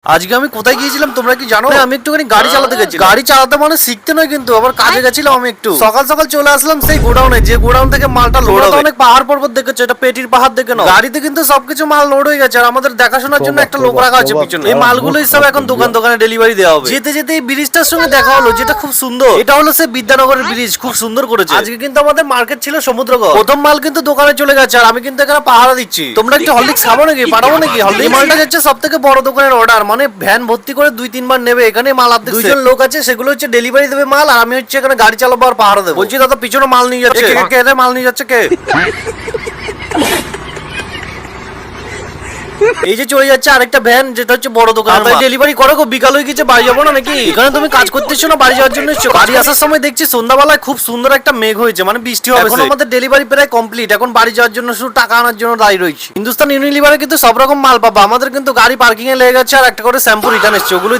আজকে আমি কোথায় গিয়েছিলাম তোমরা কি জানো? আমি একটুখানি গাড়ি চালাতে গেছি। গাড়ি চালাতে মানে শিখতে নয় কিন্তু, আবার কাজে গেছিলাম আমি একটু। সকাল সকাল চলে আসলাম সেই গোডাউনে, যে গোডাউন থেকে মালটা লোড হবে। অনেক পাহাড় পর্বত দেখেছো, এটা পেটির পাহাড় দেখে নাও। গাড়িতে কিন্তু সবকিছু মাল লোড হয়ে গেছে, আর আমাদের দেখাশোনার জন্য একটা লোক রাখা আছে পিছনে। এই মালগুলো সব এখন দোকান দোকানে ডেলিভারি দেওয়া হবে। যেতে যেতে এই ব্রিজটার সঙ্গে দেখা হলো, যেটা খুব সুন্দর। এটা হলো সেই বিদ্যানগরের ব্রিজ, খুব সুন্দর করেছে। আজকে কিন্তু আমাদের মার্কেট ছিল সমুদ্রগড়। প্রথম মাল কিন্তু দোকানে চলে গেছে, আর আমি কিন্তু এখানে পাহারা দিচ্ছি। তোমরা একটু হরলিক্স খাবো নাকি, পাঠাবো নাকি? হরলিক্স মালটা যাচ্ছে সব থেকে বড় দোকানের অর্ডার, মানে ভ্যান ভর্তি করে 2-3 বার নেবে। এখানে মাল আপনি দুইজন লোক আছে, সেগুলো হচ্ছে ডেলিভারি দেবে মাল, আর আমি হচ্ছে এখানে গাড়ি চালাবো আর পাহারা দেবো। বলছি দাদা পিছনে মাল নিয়ে যাচ্ছে কে? মাল নিয়ে যাচ্ছে কে? এই যে চলে যাচ্ছে আরেকটা ভ্যান, যেটা হচ্ছে বড় দোকান। ডেলিভারি করো গো, বিকাল হয়ে গেছে, বাড়ি যাবো না নাকি? এখানে তুমি কাজ করতেছো না, বাড়ি যাওয়ার জন্য এসছো? বাড়ি আসার সময় দেখছি সন্ধ্যাবেলায় খুব সুন্দর একটা মেঘ হয়েছে, মানে বৃষ্টি হবে। এখন আমাদের ডেলিভারি প্রায় কমপ্লিট, এখন বাড়ি যাওয়ার জন্য শুধু টাকা আনার জন্য দাঁড়িয়ে রয়েছে। হিন্দুস্তান ইউনিলিভারে কিন্তু সব রকম মাল পাবা। আমাদের কিন্তু গাড়ি পার্কিং এ লেগে গেছে, আর একটা করে শ্যাম্পু রিটার্ন এসছে, ওগুলো